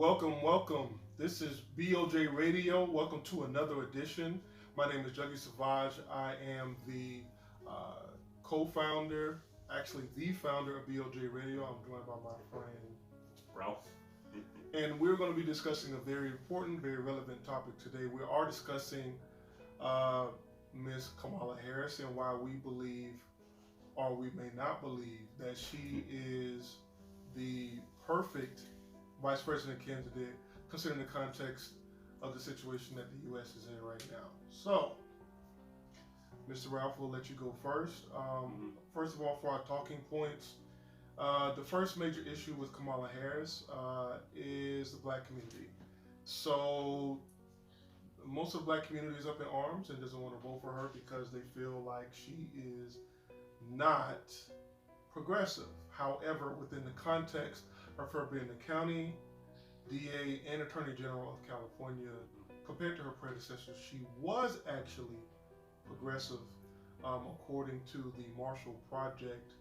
Welcome, welcome. This is BOJ Radio. Welcome to another edition. My name is Juggy Savage. I am the co-founder, actually the founder of BOJ Radio. I'm joined by my friend Ralph. and we're going to be discussing a very important, very relevant topic today. We are discussing uh, Ms. Kamala Harris and why we believe, or we may not believe, that she is the perfect vice president candidate, considering the context of the situation that the U.S. is in right now. So, Mr. Ralph, we'll let you go first. First of all, for our talking points, the first major issue with Kamala Harris is the black community. So, most of the black community is up in arms and doesn't want to vote for her because they feel like she is not progressive. However, within the context of her being the county DA and Attorney General of California, compared to her predecessor, she was actually progressive, according to the Marshall Project.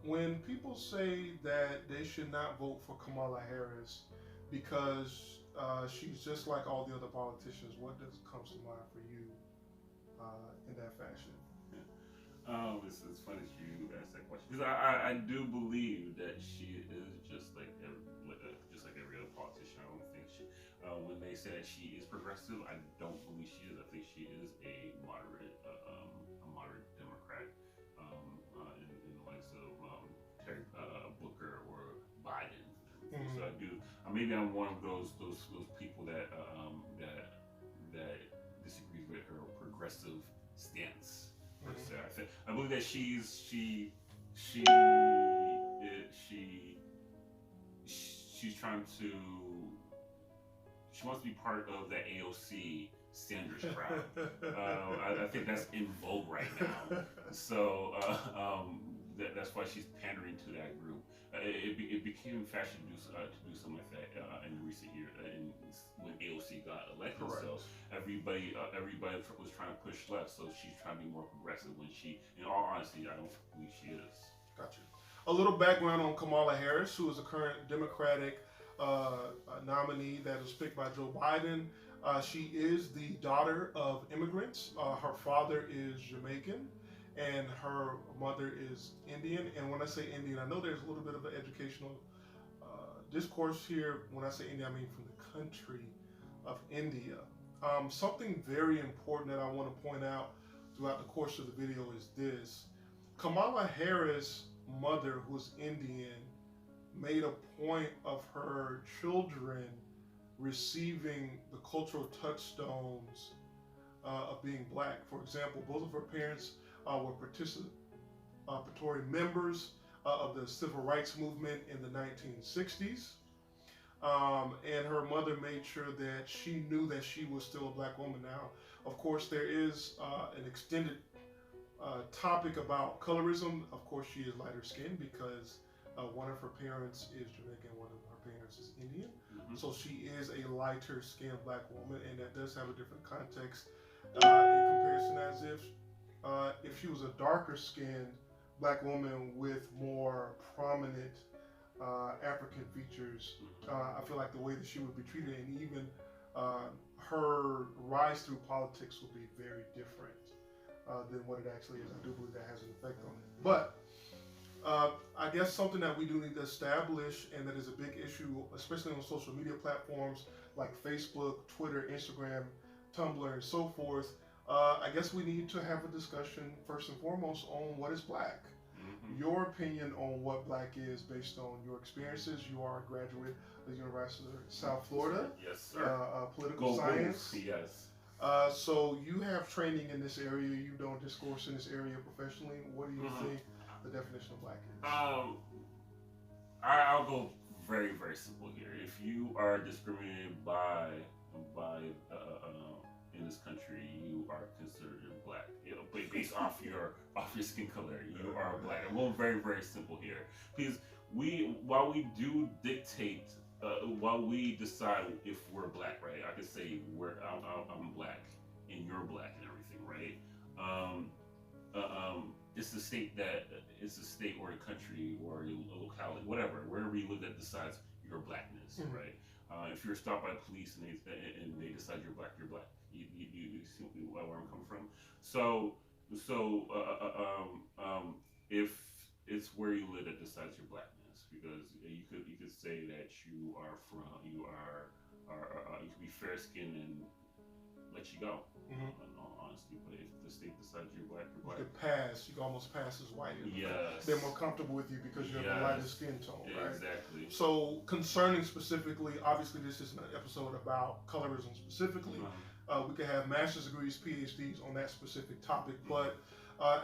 When people say that they should not vote for Kamala Harris because she's just like all the other politicians, what does comes to mind for you in that fashion? It's funny that you asked that question because I do believe that she is just like every other politician. I don't think she when they say that she is progressive, I don't believe she is. I think she is a moderate Democrat in the likes of Terry Booker or Biden. Mm-hmm. So I do. Maybe I'm one of those people that disagrees with her progressive stance. I believe that she's trying to she wants to be part of the AOC Sanders crowd. I think that's in vogue right now. So that's why she's pandering to that group. It became fashion to do something like that in recent years. When AOC got elected, correct. So everybody was trying to push left. So she's trying to be more progressive. When she, in all honesty, I don't believe she is. Gotcha. A little background on Kamala Harris, who is a current Democratic nominee that was picked by Joe Biden. She is the daughter of immigrants. Her father is Jamaican and her mother is Indian. And when I say Indian, I know there's a little bit of an educational discourse here. When I say Indian, I mean from the country of India. Something very important that I want to point out throughout the course of the video is this. Kamala Harris' mother, who's Indian, made a point of her children receiving the cultural touchstones of being black. For example, both of her parents were participatory members of the civil rights movement in the 1960s. And her mother made sure that she knew that she was still a black woman. Now, of course, there is an extended topic about colorism. Of course, she is lighter skinned because one of her parents is Jamaican, one of her parents is Indian. Mm-hmm. So she is a lighter skinned black woman, and that does have a different context in comparison as if she was a darker skinned black woman with more prominent African features. I feel like the way that she would be treated, and even her rise through politics, would be very different than what it actually is. I do believe that has an effect on it. But I guess something that we do need to establish, and that is a big issue, especially on social media platforms like Facebook, Twitter, Instagram, Tumblr, and so forth. I guess we need to have a discussion first and foremost on what is black. Mm-hmm. Your opinion on what black is based on your experiences. You are a graduate of the University of South Florida. Yes, sir. Political science. Yes. So you have training in this area. You don't discourse in this area professionally. What do you think the definition of black is? I'll go very, very simple here. If you are discriminated by in this country, you are considered black. Based off your skin color, you are black. I'm going very, very simple here because while we do dictate, while we decide if we're black, right? I could say I'm black and you're black and everything, right? It's the state or the country or a locality, whatever, wherever you live that decides your blackness, Mm-hmm. right? If you're stopped by police and they decide you're black, you're black. You see where I'm coming from. So if it's where you live that decides your blackness, because you could say that you could be fair skinned and let you go. Mm-hmm. In all honesty, but if the state decides you're black, you're You black. could pass. You can almost pass as white. Yes. They're more comfortable with you because you have a lighter skin tone, right? Exactly. So concerning specifically, obviously this isn't an episode about colorism specifically. We could have master's degrees, PhDs on that specific topic, but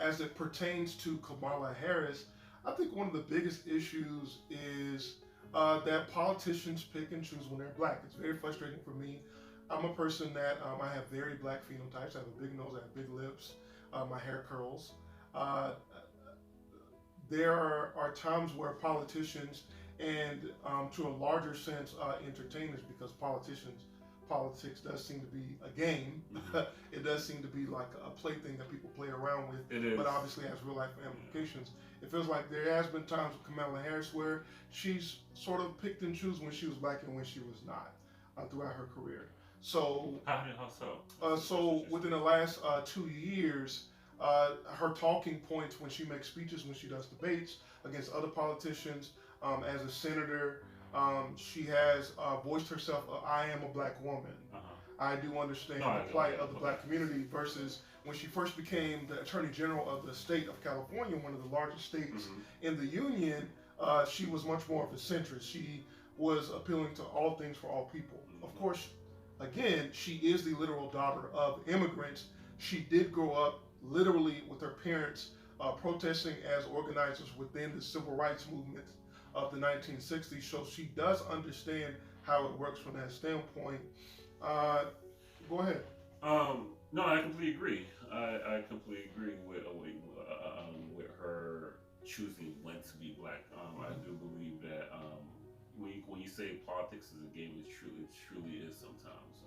as it pertains to Kamala Harris, I think one of the biggest issues is that politicians pick and choose when they're black. It's very frustrating for me. I'm a person that I have very black phenotypes. I have a big nose, I have big lips, my hair curls. There are times where politicians and to a larger sense entertainers, because politics does seem to be a game. It does seem to be like a plaything that people play around with, but obviously has real life implications. It feels like there has been times with Kamala Harris where she's sort of picked and choose when she was black and when she was not throughout her career. So, how so? So within the last 2 years, her talking points when she makes speeches, when she does debates against other politicians, as a senator, she has voiced herself, I am a black woman. I do understand the plight of the black community, versus when she first became the Attorney General of the state of California, one of the largest states in the union. She was much more of a centrist. She was appealing to all things for all people. Of course, again, she is the literal daughter of immigrants. She did grow up literally with her parents protesting as organizers within the civil rights movement of the 1960s. So she does understand how it works from that standpoint. Go ahead. No, I completely agree. I completely agree with her choosing when to be black. I do believe that when you say politics is a game, it truly is sometimes.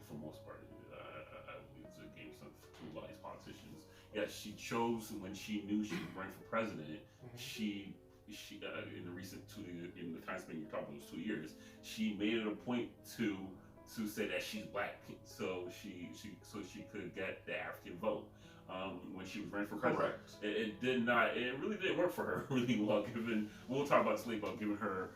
For most part, I believe it's a game to a lot of these politicians. Yes, she chose when she knew she was running for president. She in the time span you're talking about, was 2 years. She made it a point to say that she's black, so she could get the African vote. When she was running for president, it really didn't work for her really well. Given, we'll talk about this later, but given her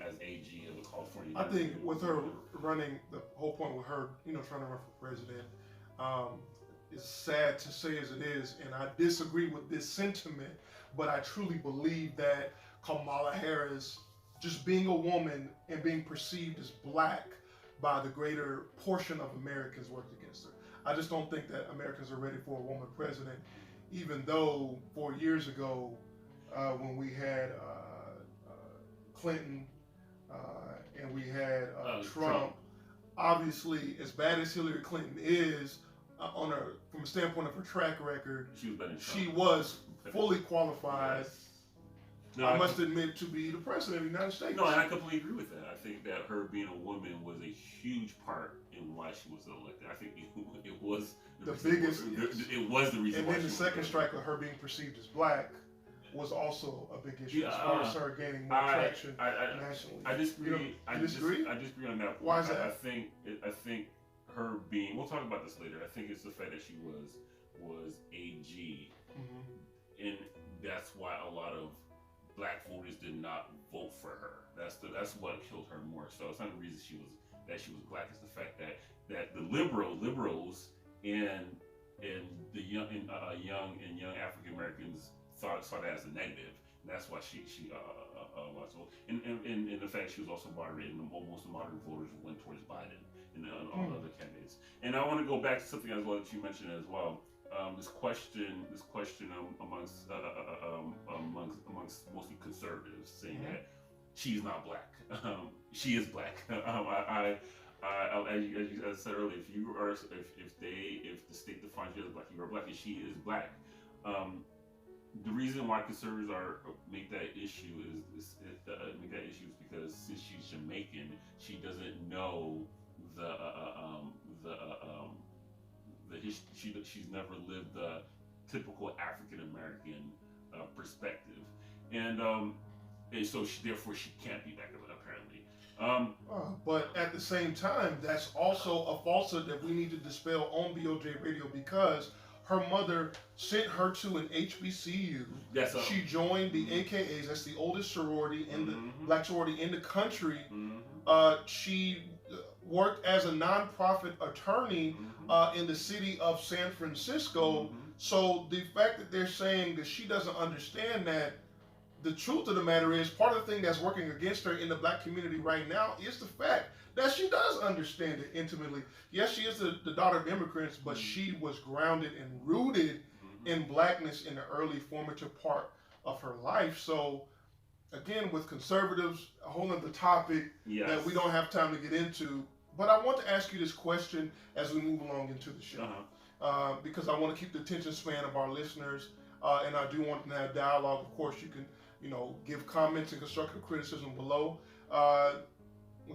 as AG of the California. I think with her running, the whole point with her, trying to run for president, it's sad to say as it is, and I disagree with this sentiment, but I truly believe that Kamala Harris, just being a woman and being perceived as black by the greater portion of Americans, worked against her. I just don't think that Americans are ready for a woman president, even though 4 years ago, when we had Clinton and we had Trump, obviously, as bad as Hillary Clinton is, from a standpoint of her track record, she was fully qualified. Yes. No, I must admit, to be the president of the United States. No, and I completely agree with that. I think that her being a woman was a huge part in why she was elected. I think it was the biggest. It was the reason. And then the second strike of her being perceived as black was also a big issue, as far as her gaining more traction nationally. I disagree. I disagree on that. Why is that? I think her being. We'll talk about this later. I think it's the fact that she was AG, and that's why a lot of black voters did not vote for her. That's what killed her more. So it's not the reason she was black. It's the fact that the liberals and the young African Americans saw that as a negative. And that's why she was. And the fact she was also moderate, and most of the moderate voters went towards Biden and all the other candidates. And I want to go back to something as well that you mentioned as well. This question amongst mostly conservatives, saying that she's not black. She is black. As you said earlier, if the state defines you as black, you are black, and she is black. The reason why conservatives make that issue is because since she's Jamaican, she doesn't know she's never lived the typical African American perspective, and and so therefore she can't be back apparently. But at the same time, that's also a falsehood that we need to dispel on BOJ Radio, because her mother sent her to an HBCU. She joined the AKAs. That's the oldest sorority in the black sorority in the country. She worked as a nonprofit attorney in the city of San Francisco. So the fact that they're saying that she doesn't understand that, the truth of the matter is, part of the thing that's working against her in the black community right now is the fact that she does understand it intimately. Yes, she is the daughter of immigrants, but she was grounded and rooted in blackness in the early formative part of her life. So, again, with conservatives, a whole other topic that we don't have time to get into. But I want to ask you this question as we move along into the show, because I want to keep the attention span of our listeners, and I do want to have dialogue. Of course, you can, give comments and constructive criticism below.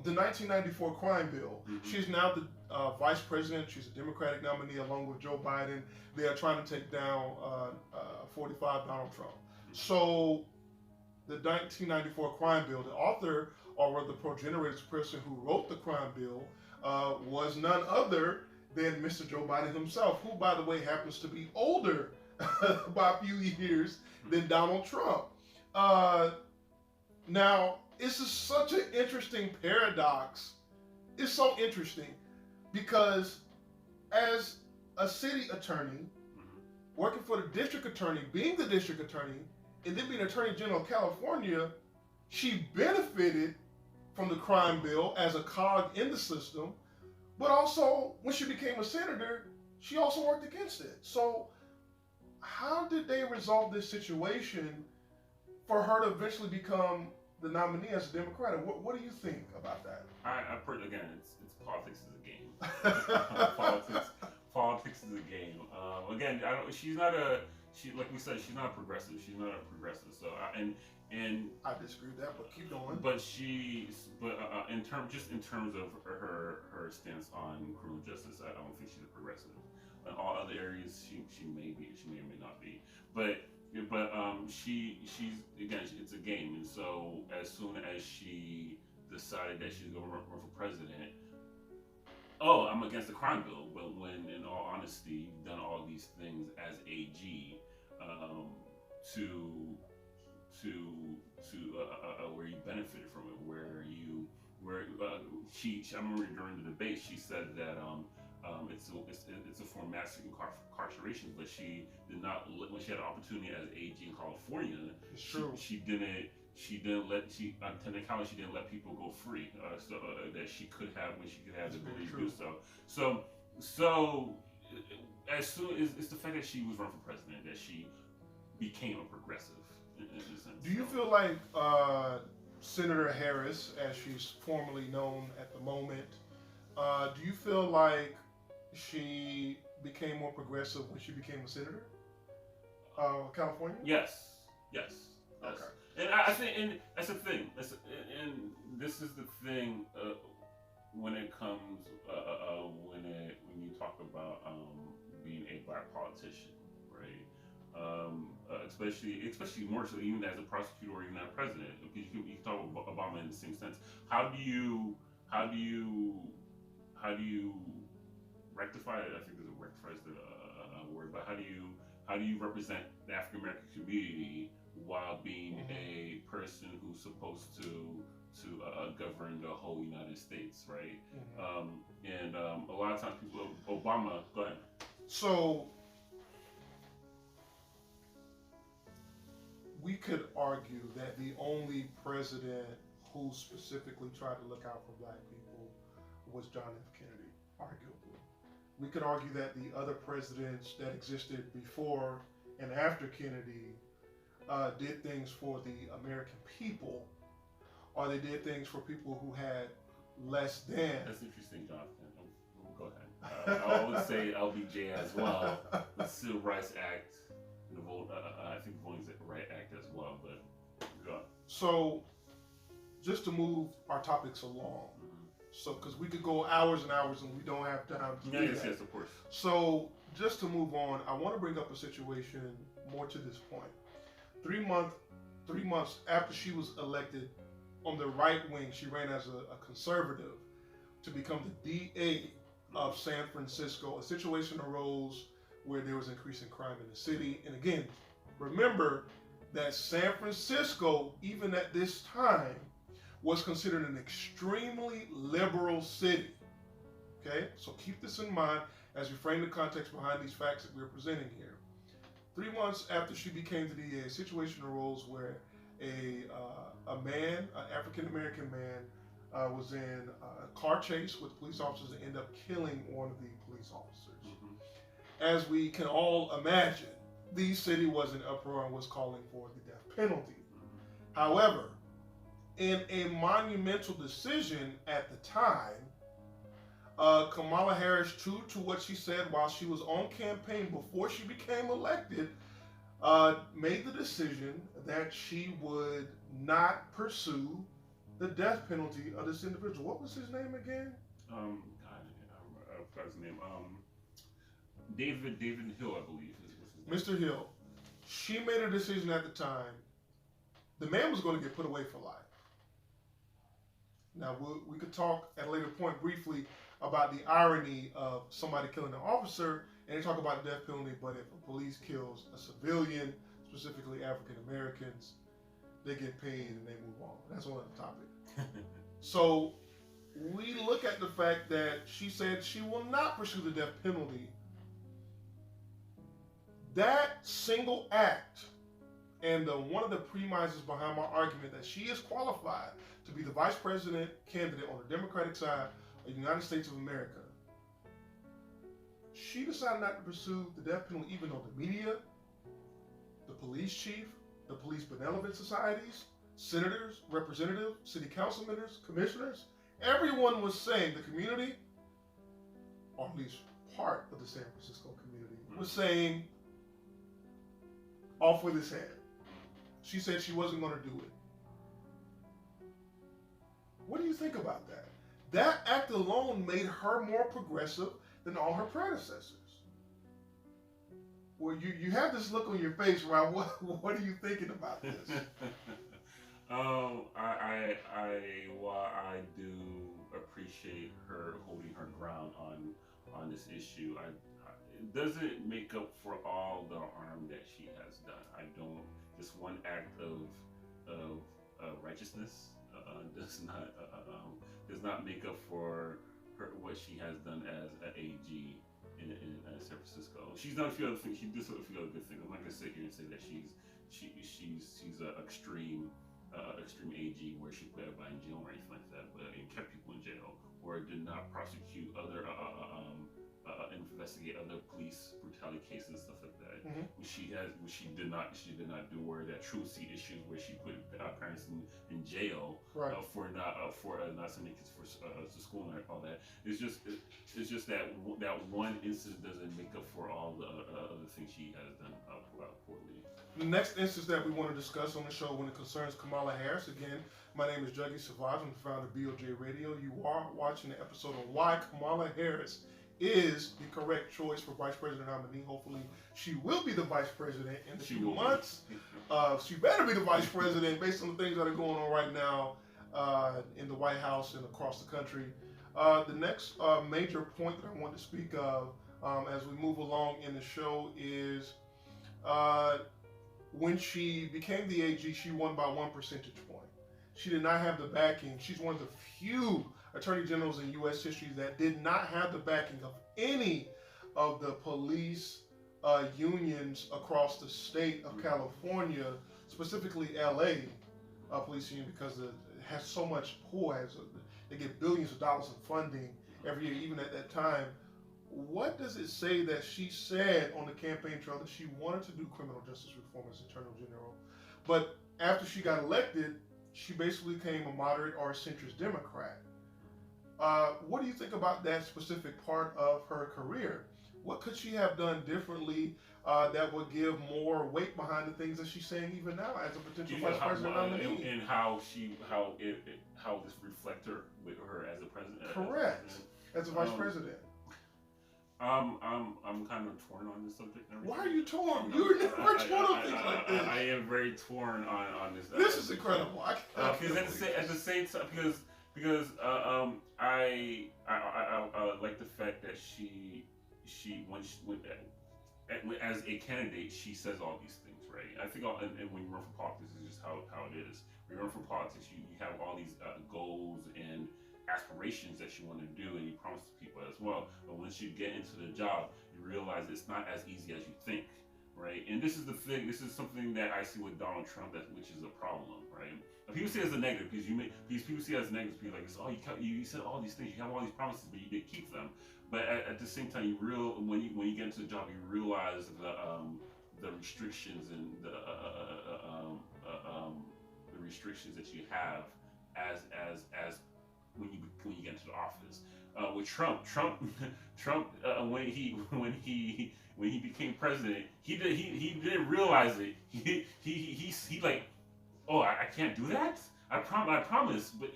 The 1994 crime bill. She's now the vice president. She's a Democratic nominee along with Joe Biden. They are trying to take down 45 Donald Trump. So the 1994 crime bill, the author, or the progenitor person who wrote the crime bill, was none other than Mr. Joe Biden himself, who, by the way, happens to be older by a few years than Donald Trump. Now, this is such an interesting paradox. It's so interesting because as a city attorney, working for the district attorney, being the district attorney, and then being Attorney General of California, she benefited from the crime bill as a cog in the system, but also when she became a senator, she also worked against it. So how did they resolve this situation for her to eventually become the nominee as a Democrat? What do you think about that? Again, it's politics is a game. Politics is a game. Again, like we said, she's not a progressive. She's not a progressive. So and I disagree with that, but keep going. But in terms of her stance on criminal justice, I don't think she's a progressive. In all other areas, she may be, she may or may not be. But she's again, it's a game, and so as soon as she decided that she's going to run for president, I'm against the crime bill. But when, in all honesty, you've done all these things as AG, where you benefited from it, I remember during the debate she said that it's a form of mass incarceration, but she did not when she had an opportunity as AG in California. It's true. She didn't let people go free, that she could have when she could have the ability to do so. So as soon as it's the fact that she was running for president that she became a progressive in a sense. Do you feel like Senator Harris, as she's formerly known at the moment, do you feel like she became more progressive when she became a senator? California? Yes. Okay. And I think, and that's the thing. And this is the thing when it comes when you talk about being a black politician, right? Especially more so even as a prosecutor or even as a president. You can talk about Obama in the same sense. How do you rectify it? I think there's a rectify is the word, but how do you represent the African American community while being a person who's supposed to govern the whole United States, right? And a lot of times people, Obama, go ahead. So we could argue that the only president who specifically tried to look out for black people was John F. Kennedy, arguably. We could argue that the other presidents that existed before and after Kennedy did things for the American people, or they did things for people who had less than. That's interesting, Jonathan. Go ahead. I would say LBJ as well. The Civil Rights Act, the vote. I think the Voting Rights Act as well. But go on. So, just to move our topics along, so because we could go hours and hours and we don't have time to do that. Yes, of course. So, just to move on, I want to bring up a situation more to this point. 3 3 months after she was elected on the right wing, she ran as a conservative to become the DA of San Francisco. A situation arose where there was increasing crime in the city. And again, remember that San Francisco, even at this time, was considered an extremely liberal city. Okay, so keep this in mind as we frame the context behind these facts that we're presenting here. 3 months after she became the DA, a situation arose where a man, an African American man, was in a car chase with police officers and ended up killing one of the police officers. Mm-hmm. As we can all imagine, the city was in uproar and was calling for the death penalty. Mm-hmm. However, in a monumental decision at the time, Kamala Harris, true to what she said while she was on campaign before she became elected, made the decision that she would not pursue the death penalty of this individual. What was his name again? I forgot his name. David Hill, I believe. Mr. Hill. She made a decision at the time. The man was going to get put away for life. Now, we could talk at a later point briefly about the irony of somebody killing an officer, and they talk about the death penalty, but if a police kills a civilian, specifically African Americans, they get paid and they move on. That's another topic. So we look at the fact that she said she will not pursue the death penalty. That single act, and one of the premises behind my argument that she is qualified to be the vice president candidate on the Democratic side of the United States of America. She decided not to pursue the death penalty, even though the media, the police chief, the police benevolent societies, senators, representatives, city council members, commissioners, everyone was saying, the community, or at least part of the San Francisco community, was saying, off with his head. She said she wasn't going to do it. What do you think about that? That act alone made her more progressive than all her predecessors. Well, you have this look on your face, Rob. What are you thinking about this? I do appreciate her holding her ground on this issue. It doesn't make up for all the harm that she has done. I don't. Just one act of righteousness does not make up for what she has done as an AG in San Francisco. She's done a few other things. She did a few other good things. I'm not gonna sit here and say that she's an extreme AG where she put everybody in jail or anything like that, but and kept people in jail or did not prosecute other investigate other police brutality cases and stuff like that. Mm-hmm. Which she did not do, where that truancy issues where she put parents in jail, right, for not sending kids to school and all that. It's just that one instance doesn't make up for all the other things she has done poorly. The next instance that we want to discuss on the show when it concerns Kamala Harris, again, my name is Juggy Savage. I'm the founder of BOJ Radio. You are watching the episode on why Kamala Harris is the correct choice for vice president nominee. Hopefully, she will be the vice president in a few months. She better be the vice president based on the things that are going on right now in the White House and across the country. The next major point that I want to speak of as we move along in the show is when she became the AG, she won by 1 percentage point. She did not have the backing. She's one of the few attorney generals in U.S. history that did not have the backing of any of the police unions across the state of California, specifically L.A. Police union, because it has so much pull. They get billions of dollars in funding every year, even at that time. What does it say that she said on the campaign trail that she wanted to do criminal justice reform as Attorney General, but after she got elected, she basically became a moderate or a centrist Democrat? What do you think about that specific part of her career? What could she have done differently that would give more weight behind the things that she's saying even now as a potential vice president nominee? And how this reflect her with her as a president? Correct. As a vice president. I'm kind of torn on this subject. Why are you torn? You're never torn on things like this. I am very torn on this. This is incredible. Because at the same time, because I like the fact that she when as a candidate, she says all these things, right? I think and when you run for politics, it's just how it is. When you run for politics, you have all these goals and aspirations that you want to do, and you promise to people as well. But once you get into the job, you realize it's not as easy as you think, right? And this is the thing. This is something that I see with Donald Trump, which is a problem, right? People see it as a negative because people see it as negative. People like, oh, you said all these things, you have all these promises, but you didn't keep them. But at the same time, when you get into the job, you realize the restrictions and the restrictions that you have as when you get into the office. With Trump, when he became president, he didn't realize it. He like, oh, I can't do that. I promise, but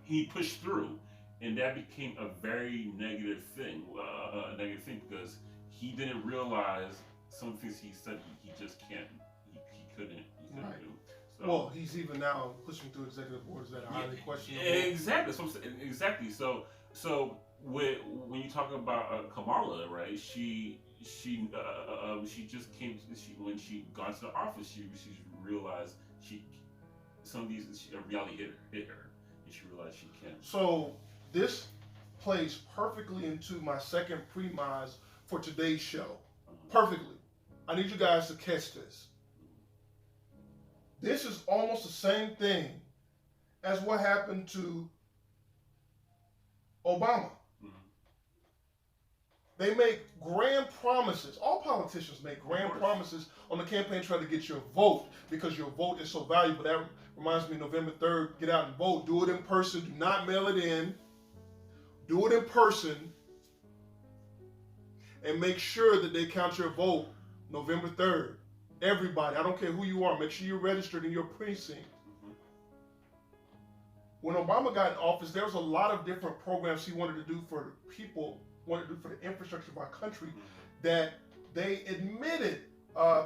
he pushed through. And that became a very negative thing, because he didn't realize some things he said he just can't, he couldn't right. do. So, well, he's even now pushing through executive orders that are highly questionable. Exactly. Exactly. So when you talk about Kamala, right? She just came. When she got into the office, she realized some of these reality hit her, and she realized she can't. So this plays perfectly into my second premise for today's show. Perfectly. I need you guys to catch this. This is almost the same thing as what happened to Obama. Mm-hmm. They make grand promises. All politicians make grand promises on the campaign trail to get your vote because your vote is so valuable. That reminds me, November 3rd, get out and vote. Do it in person. Do not mail it in. Do it in person. And make sure that they count your vote November 3rd. Everybody, I don't care who you are, make sure you're registered in your precinct. Mm-hmm. When Obama got in office, there was a lot of different programs he wanted to do for people, wanted to do for the infrastructure of our country, that they admitted,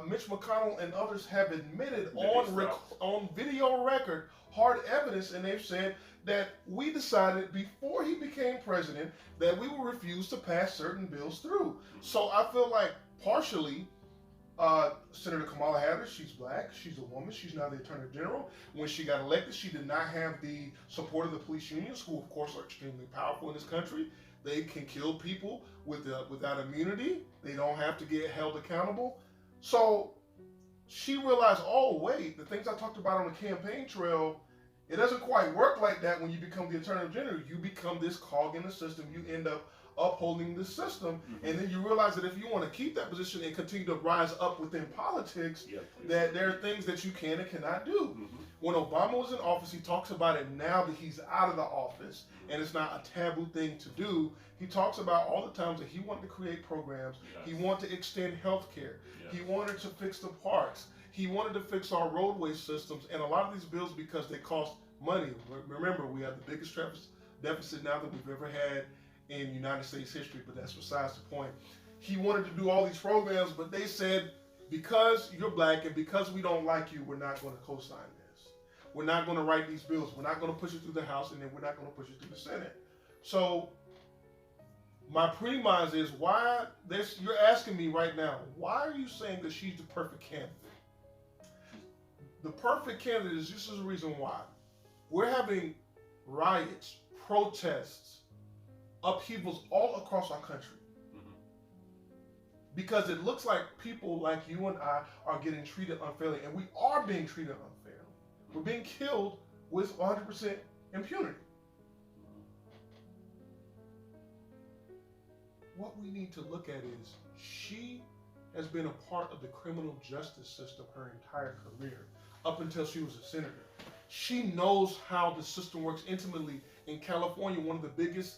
Mitch McConnell and others have admitted on video record, hard evidence, and they've said that we decided before he became president that we will refuse to pass certain bills through. So I feel like partially, Senator Kamala Harris, she's black, she's a woman, she's now the Attorney General. When she got elected, she did not have the support of the police unions, who of course are extremely powerful in this country. They can kill people without immunity. They don't have to get held accountable. So she realized, oh wait, the things I talked about on the campaign trail, it doesn't quite work like that when you become the Attorney General. You become this cog in the system. You end up upholding the system, mm-hmm. and then you realize that if you want to keep that position and continue to rise up within politics, that there are things that you can and cannot do. Mm-hmm. When Obama was in office, he talks about it now that he's out of the office, mm-hmm. and it's not a taboo thing to do. He talks about all the times that he wanted to create programs. Yes. He wanted to extend health care. Yes. He wanted to fix the parks. He wanted to fix our roadway systems, and a lot of these bills, because they cost money. Remember, we have the biggest deficit now that we've ever had in United States history, but that's besides the point. He wanted to do all these programs, but they said, because you're black and because we don't like you, we're not going to co-sign this. We're not going to write these bills. We're not going to push it through the House, and then we're not going to push it through the Senate. So my premise is, why this? You're asking me right now, why are you saying that she's the perfect candidate? The perfect candidate is, this is the reason why. We're having riots, protests, upheavals all across our country, mm-hmm. because it looks like people like you and I are getting treated unfairly, and we are being treated unfairly. Mm-hmm. We're being killed with 100% impunity. Mm-hmm. What we need to look at is, she has been a part of the criminal justice system her entire career, up until she was a senator. She knows how the system works intimately. In California, one of the biggest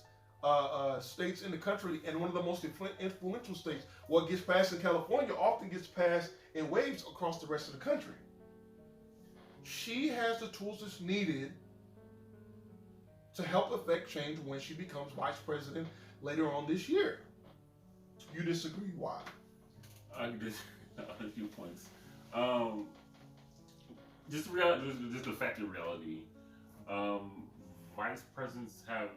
states in the country and one of the most influential states. What gets passed in California often gets passed in waves across the rest of the country. She has the tools that's needed to help affect change when she becomes vice president later on this year. You disagree? Why? I just on a few points. Um, just just the fact of reality. Vice presidents have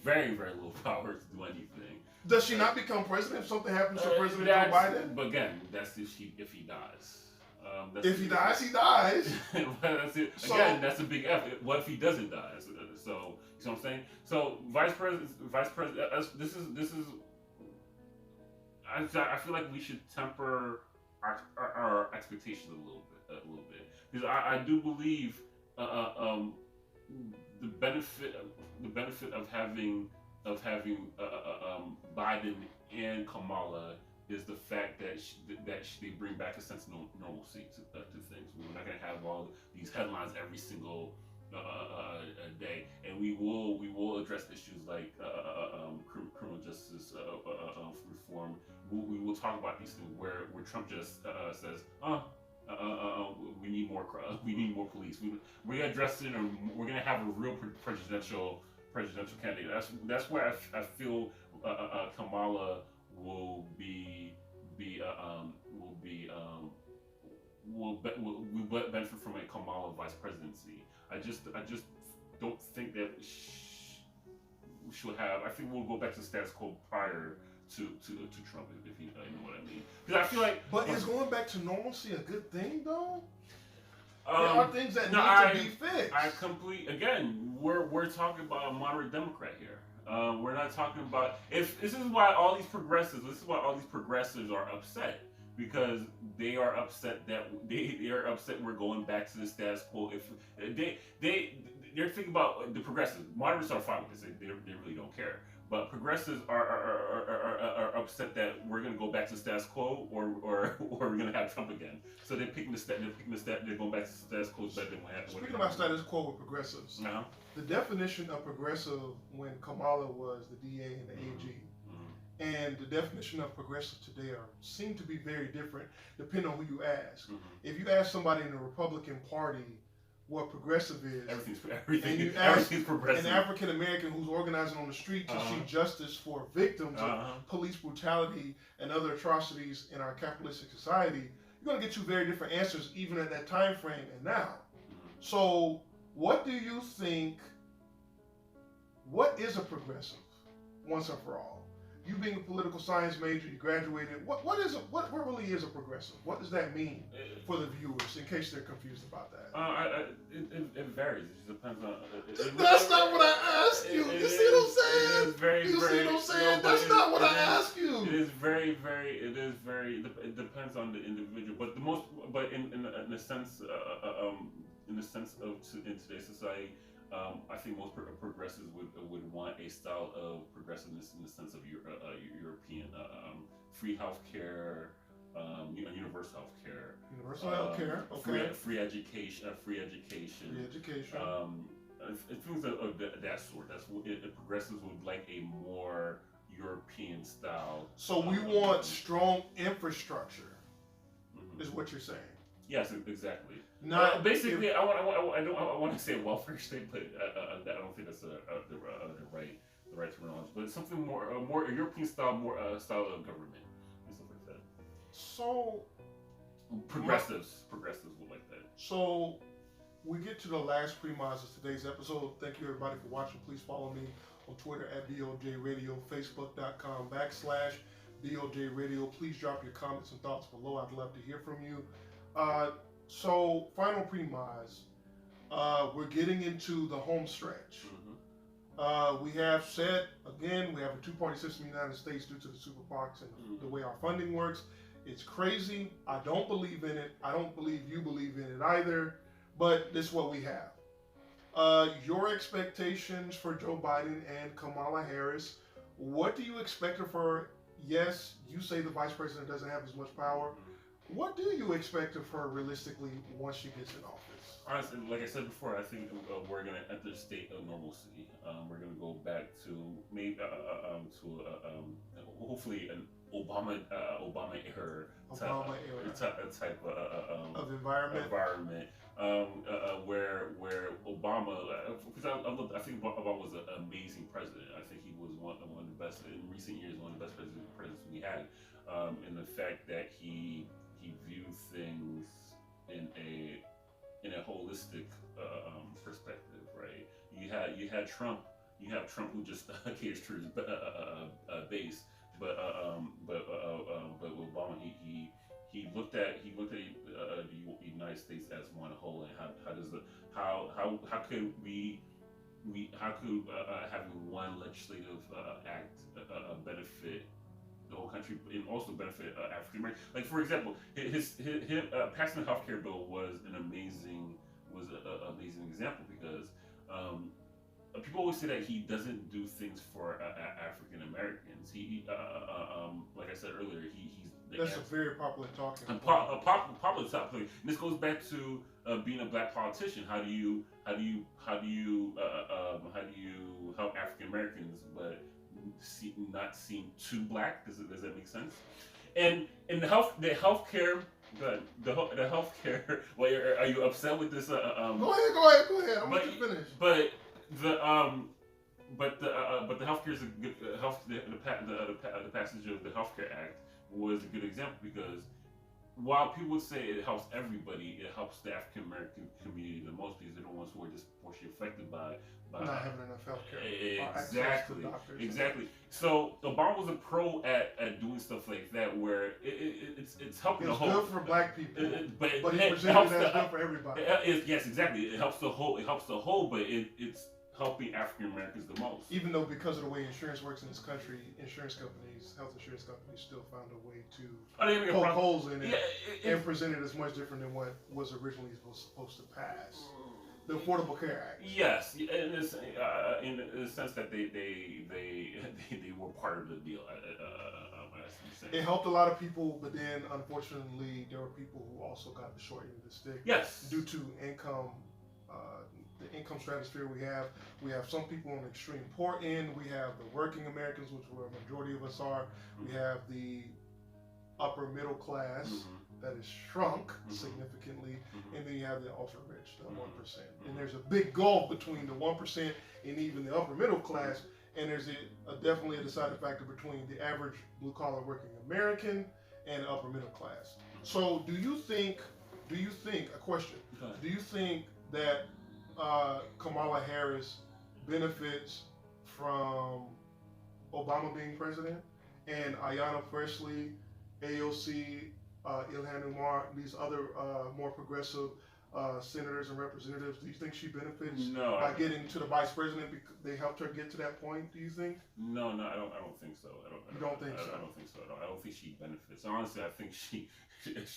very, very little power to do anything. Does she not become president if something happens to President Joe Biden? But again, that's if he dies. If he dies, he dies. That's it. Again, that's a big F. What if he doesn't die? So you know what I'm saying? So vice president. This is. I feel like we should temper our expectations a little bit, because I do believe the benefit of having Biden and Kamala is the fact that they bring back a sense of normalcy to things. We're not going to have all these headlines every single day, and we will address issues like criminal justice reform. We will talk about these things where Trump just says, we need more police. We're gonna address it, and we're gonna have a real presidential candidate. That's where I feel Kamala will benefit from a Kamala vice presidency. I just don't think that she'll have. I think we'll go back to status quo prior to Trump, if you know what I mean. Because I feel like. But is going back to normalcy a good thing though? There are things that need to be fixed. Again, we're talking about a moderate Democrat here. We're not talking about this is why all these progressives are upset, because they are upset that they are upset we're going back to the status quo. If they're thinking about the progressives, moderates are fine with this. They really don't care. But progressives are upset that we're going to go back to status quo, or we're going to have Trump again. So they're picking the they're going back to status quo better than what happened. Speaking about status quo with progressives, the definition of progressive when Kamala was the DA and the AG, and the definition of progressive today seem to be very different depending on who you ask. If you ask somebody in the Republican Party what progressive is, everything's progressive. An African American who's organizing on the street to see justice for victims of police brutality and other atrocities in our capitalistic society, you're going to get two very different answers, even at that time frame and now. So, what do you think? What is a progressive, once and for all? You being a political science major, you graduated. What really is a progressive? What does that mean for the viewers, in case they're confused about that? It varies. It just depends on. That's not what I asked you. You see what I'm saying? It is very. You see what I'm saying? That's not what I asked you. It is very. It depends on the individual, but in the sense of in today's society. I think most progressives would want a style of progressiveness in the sense of European free healthcare, universal healthcare, okay, free education, things of that sort. That's what progressives would like, a more European style. So we want strong infrastructure, is what you're saying. Yes, exactly. Basically, I want to say a welfare state, but I don't think that's the right terminology. But something more European style, style of government and stuff like that. So progressives would like that. So we get to the last premise of today's episode. Thank you everybody for watching. Please follow me on Twitter at BOJ Radio, Facebook.com/BOJ Radio. Please drop your comments and thoughts below. I'd love to hear from you. So, final premise. We're getting into the home stretch. We have said, again, we have a two-party system in the United States due to the super PACs and the way our funding works. It's crazy. I don't believe in it. I don't believe you believe in it either. But this is what we have. Your expectations for Joe Biden and Kamala Harris. What do you expect of her? Yes, you say the vice president doesn't have as much power. What do you expect of her realistically once she gets in office? Honestly, like I said before, I think we're going to enter a state of normalcy. We're going to go back to maybe hopefully an Obama era type of environment. where Obama, because I think Obama was an amazing president. I think he was one of the best in recent years, one of the best presidents we had, in the fact that he viewed things in a holistic perspective, right? You have Trump who just caters to his base, but with Obama he looked at the United States as one whole, and how could how could having one legislative act benefit the whole country and also benefit African Americans. Like for example, his passing the healthcare bill was an amazing example because people always say that he doesn't do things for African Americans. Like I said earlier, that's a very popular talking point. Popular topic. And this goes back to being a black politician. How do you help African Americans but not seem too black? Does that make sense? And the healthcare. The healthcare. Well, are you upset with this? Go ahead. I want you to finish. But the healthcare is a good the passage of the Healthcare Act was a good example because while people would say it helps everybody, it helps the African American community the most because they're the ones who are disproportionately affected by not having enough healthcare. Exactly. So Obama was a pro at doing stuff like that, where it's helping the whole. It's good for black people, but he presented it as good for everybody. Yes, exactly. It helps the whole, but it's helping African Americans the most. Even though because of the way insurance works in this country, health insurance companies still found a way to poke holes in it and present it as much different than what was originally supposed to pass. The Affordable Care Act. Yes, in the sense that they were part of the deal. It helped a lot of people, but then unfortunately there were people who also got the short end of the stick. Yes. Due to income. The income stratosphere we have some people on the extreme poor end. We have the working Americans, which where a majority of us are. We have the upper middle class that is shrunk significantly, and then you have the ultra rich, the 1%. And there's a big gulf between the 1% and even the upper middle class, and there's definitely a deciding factor between the average blue collar working American and the upper middle class. So do you think a question? Do you think that Kamala Harris benefits from Obama being president and Ayanna Pressley, AOC, Ilhan Omar, these other more progressive senators and representatives? Do you think she benefits by getting to the vice president? They helped her get to that point. Do you think? No, I don't think so. You don't think so? I don't think so. I don't think she benefits. Honestly, I think she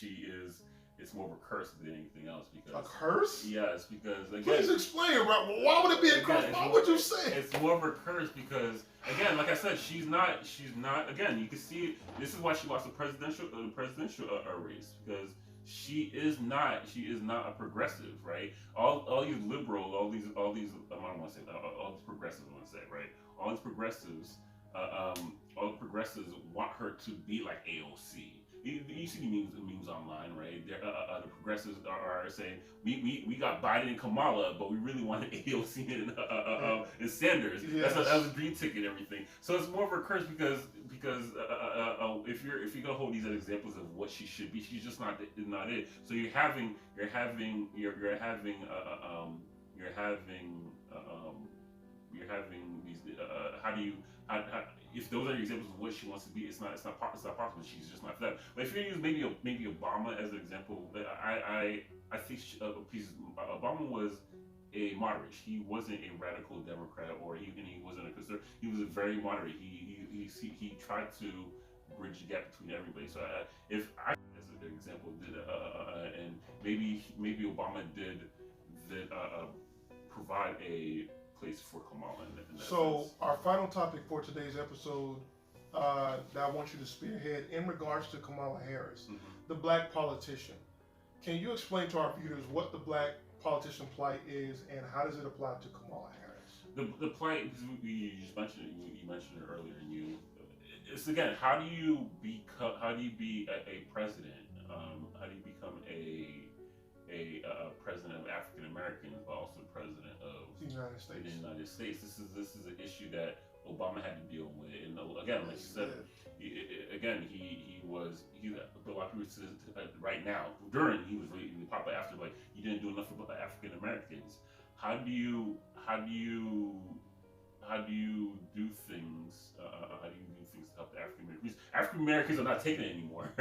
is. It's more of a curse than anything else because a curse. Yes, because again. Please explain, bro. Why would it be a curse? Why would you say? It's more of a curse because again, like I said, she's not. Again, you can see it. This is why she lost the presidential race because she is not a progressive, right? All these liberals, all these I don't want to say all these progressives. I want to say right. All these progressives, want her to be like AOC. You see the memes online, right? The progressives are saying we got Biden and Kamala, but we really wanted AOC and Sanders. Yes. That was a dream ticket and everything. So it's more of a curse because if you're gonna hold these as examples of what she should be, she's just not it. So you're having these if those are examples of what she wants to be, it's not possible. She's just not that. But if you use maybe Obama as an example, I think Obama was a moderate. He wasn't a radical Democrat and he wasn't a conservative. He was a very moderate. He tried to bridge the gap between everybody. So if I, as an example, did and maybe Obama did provide a place for Kamala in that sense. Our final topic for today's episode that I want you to spearhead in regards to Kamala Harris, the black politician. Can you explain to our viewers what the black politician plight is and how does it apply to Kamala Harris? The plight, you just mentioned it. You mentioned it earlier. It's again, how do you be a president? How do you become a president of African Americans, but also president of the United States. The United States. This is an issue that Obama had to deal with, and again, like you said, a lot of people say right now, during he was really popular after, like, you didn't do enough for African Americans. How do you do things? How do you do things to help the African Americans? African Americans are not taking it anymore.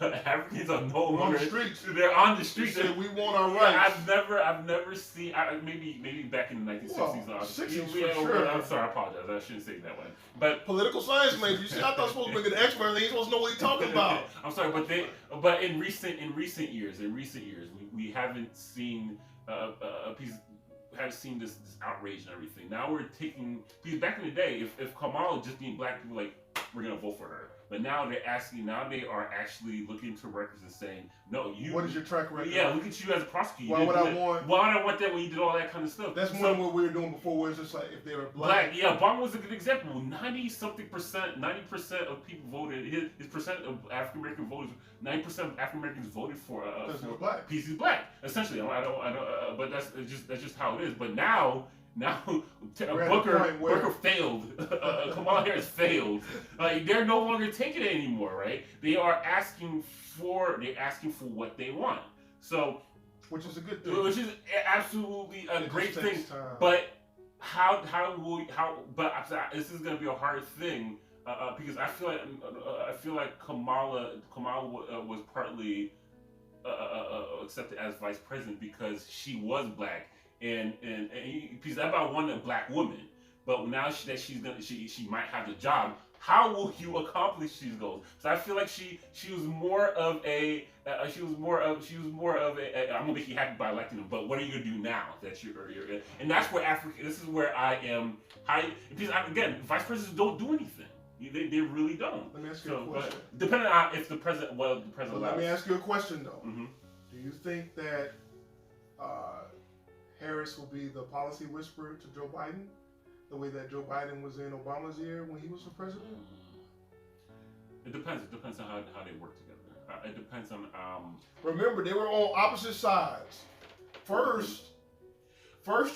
Africans are no longer on the streets. They're on the streets. They say we want our rights. I've never seen. Maybe back in the 1960s. Well, 60s for sure. I'm sorry, I apologize. I shouldn't say it that way. But political science major. You see, I thought I was supposed to bring an expert. He's supposed to know what he's talking about. I'm sorry, but in recent years, we haven't seen have seen this outrage and everything. Now we're taking, because back in the day, if Kamala just being black, people like, we're gonna vote for her. But now they are actually looking to records and saying, no, you. What is your track record? Yeah, look at you as a prosecutor. Why would I want that when you did all that kind of stuff? That's more than what we were doing before, where it's just like if they were black. Yeah, Obama was a good example. 90% of people voted. His percent of African American voters, 90% of African Americans voted for black. Because he's black. Essentially, I don't. But that's just how it is. But now Booker failed. Kamala Harris failed. They're no longer taking it anymore, right? They are asking for what they want. So, which is a good thing. Which is absolutely a great thing. But but this is going to be a hard thing because I feel like Kamala was partly accepted as vice president because she was black. And because that about one black woman, but now she might have the job. How will you accomplish these goals? So I feel like she was more of a I'm gonna make you happy by electing him, but what are you gonna do now that you're and that's where This is where I am. Because again, vice presidents don't do anything. They really don't. Let me ask you a question. Depending on if the president allows. Let me ask you a question though. Mm-hmm. Do you think that Harris will be the policy whisperer to Joe Biden, the way that Joe Biden was in Obama's ear when he was the president? It depends. It depends on how they work together. It depends on. Remember, they were on opposite sides. First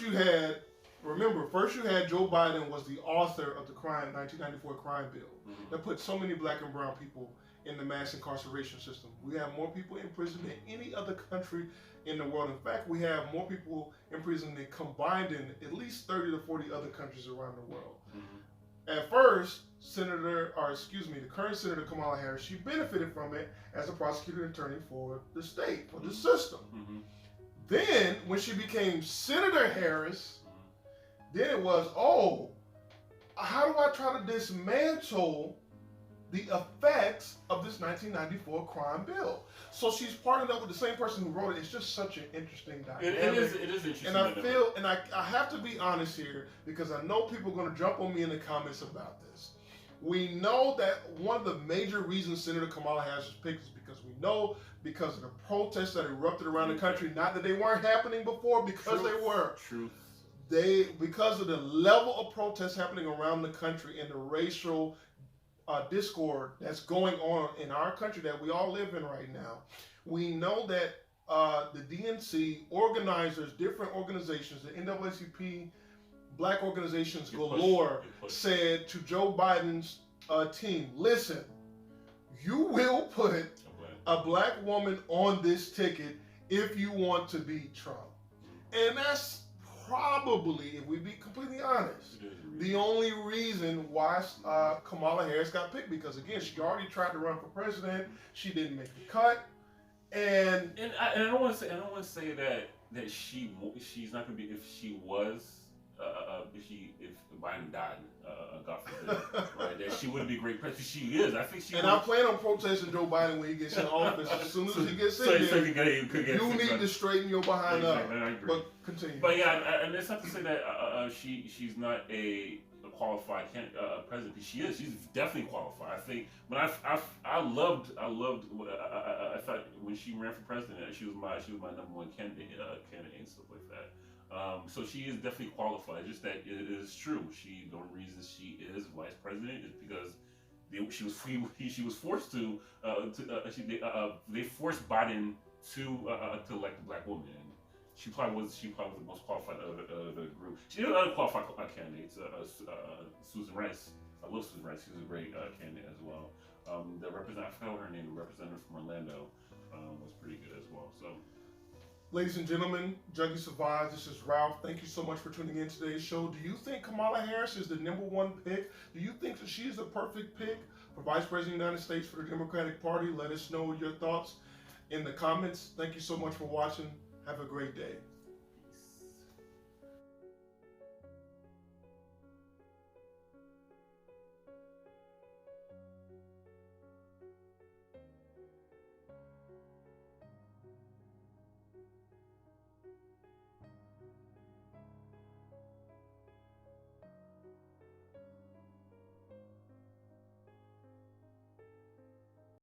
you had Joe Biden was the author of the 1994 crime bill that put so many black and brown people in the mass incarceration system. We have more people in prison than any other country in the world. In fact, we have more people in prison than combined in at least 30 to 40 other countries around the world. Mm-hmm. At first, the current Senator Kamala Harris, she benefited from it as a prosecutor and attorney for the state, for the system. Mm-hmm. Then, when she became Senator Harris, then it was, how do I try to dismantle the effects of this 1994 crime bill? So she's partnered up with the same person who wrote it. It's just such an interesting dynamic. It is interesting. And I have to be honest here because I know people are going to jump on me in the comments about this. We know that one of the major reasons Senator Kamala Harris was picked is because of the protests that erupted around the country. Not that they weren't happening before, because they were. Truth. Because of the level of protests happening around the country and the racial discord that's going on in our country that we all live in right now. We know that the DNC organizers, different organizations, the NAACP, black organizations galore, said to Joe Biden's team, listen, you will put a black woman on this ticket if you want to beat Trump. And that's probably, if we be completely honest, the only reason why Kamala Harris got picked, because again, she already tried to run for president, she didn't make the cut, and I don't want to say that she's not going to be, if she was if Biden died, God forbid, right, that she would be a great president. She is. I think she. And I plan on protesting Joe Biden when he gets in office. As soon as he gets in there, you need to straighten your behind up. I agree. But continue. But yeah, and it's not to say that she's not a qualified president. She is. She's definitely qualified. I think when I thought when she ran for president, she was my number one candidate and stuff like that. So she is definitely qualified. Just that it is true. The only reason she is vice president is because she was forced to. They forced Biden to elect a black woman. She probably was the most qualified of the group. She had other qualified candidates. Susan Rice. I love Susan Rice. She was a great candidate as well. The representative, I forgot her name, the representative from Orlando, was pretty good as well. So, ladies and gentlemen, Juggy Survives. This is Ralph. Thank you so much for tuning in to today's show. Do you think Kamala Harris is the #1 pick? Do you think that she is the perfect pick for Vice President of the United States for the Democratic Party? Let us know your thoughts in the comments. Thank you so much for watching. Have a great day.